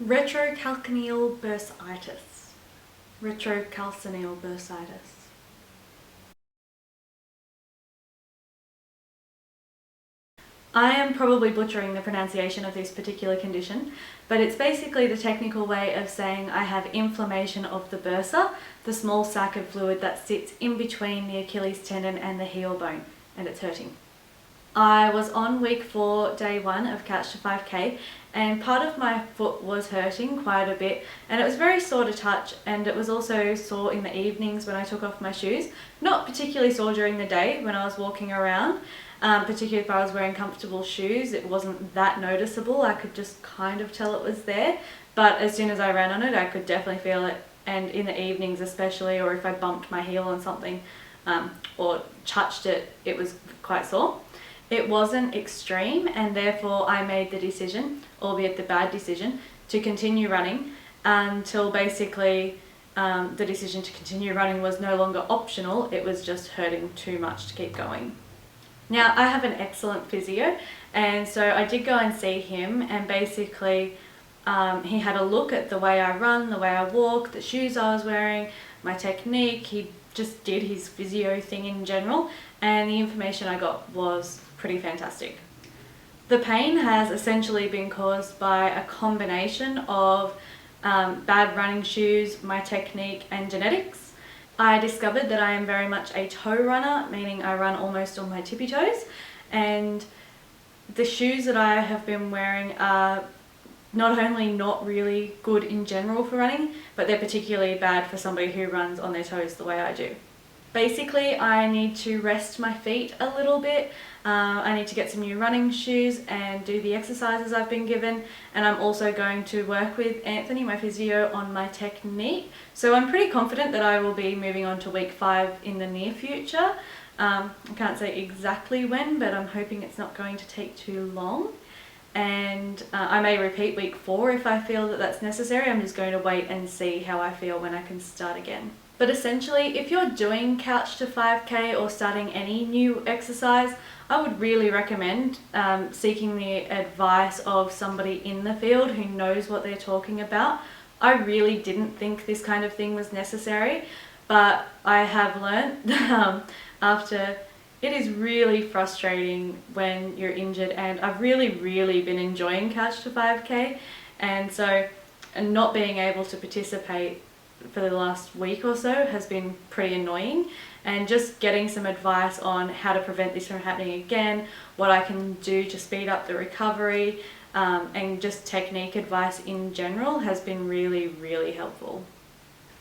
Retrocalcaneal bursitis. Retrocalcaneal bursitis. I am probably butchering the pronunciation of this particular condition, but it's basically the technical way of saying I have inflammation of the bursa, the small sac of fluid that sits in between the Achilles tendon and the heel bone, and it's hurting. I was on week 4, day 1 of Catch to 5K, and part of my foot was hurting quite a bit, and it was very sore to touch, and it was also sore in the evenings when I took off my shoes. Not particularly sore during the day when I was walking around, particularly if I was wearing comfortable shoes. It wasn't that noticeable. I could just kind of tell it was there, but as soon as I ran on it, I could definitely feel it, and in the evenings especially, or if I bumped my heel on something or touched it, it was quite sore. It wasn't extreme, and therefore I made the decision, albeit the bad decision, to continue running until basically the decision to continue running was no longer optional. It was just hurting too much to keep going. Now, I have an excellent physio, and so I did go and see him, and basically he had a look at the way I run, the way I walk, the shoes I was wearing, my technique. He just did his physio thing in general, and the information I got was pretty fantastic. The pain has essentially been caused by a combination of bad running shoes, my technique, and genetics. I discovered that I am very much a toe runner, meaning I run almost on my tippy toes, and the shoes that I have been wearing are not only not really good in general for running, but they're particularly bad for somebody who runs on their toes the way I do. Basically, I need to rest my feet a little bit. I need to get some new running shoes and do the exercises I've been given, and I'm also going to work with Anthony, my physio, on my technique. So I'm pretty confident that I will be moving on to week 5 in the near future. I can't say exactly when, but I'm hoping it's not going to take too long. And I may repeat week 4 if I feel that that's necessary. I'm just going to wait and see how I feel when I can start again. But essentially, if you're doing Couch to 5K or starting any new exercise, I would really recommend seeking the advice of somebody in the field who knows what they're talking about. I really didn't think this kind of thing was necessary, but I have learned after. It is really frustrating when you're injured, and I've really been enjoying Couch to 5K, and so not being able to participate for the last week or so has been pretty annoying, and just getting some advice on how to prevent this from happening again, what I can do to speed up the recovery, and just technique advice in general has been really helpful.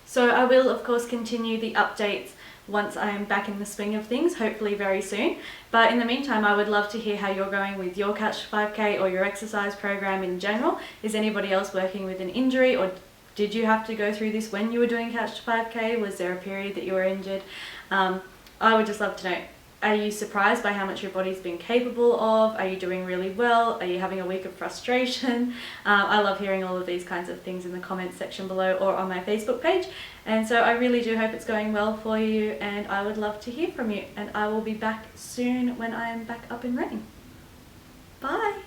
So I will of course continue the updates once I am back in the swing of things, hopefully very soon. But in the meantime, I would love to hear how you're going with your Couch to 5K or your exercise program in general. Is anybody else working with an injury, or did you have to go through this when you were doing Couch to 5K? Was there a period that you were injured? I would just love to know, are you surprised by how much your body's been capable of? Are you doing really well? Are you having a week of frustration? I love hearing all of these kinds of things in the comments section below or on my Facebook page. And so I really do hope it's going well for you, and I would love to hear from you. And I will be back soon when I am back up and running. Bye!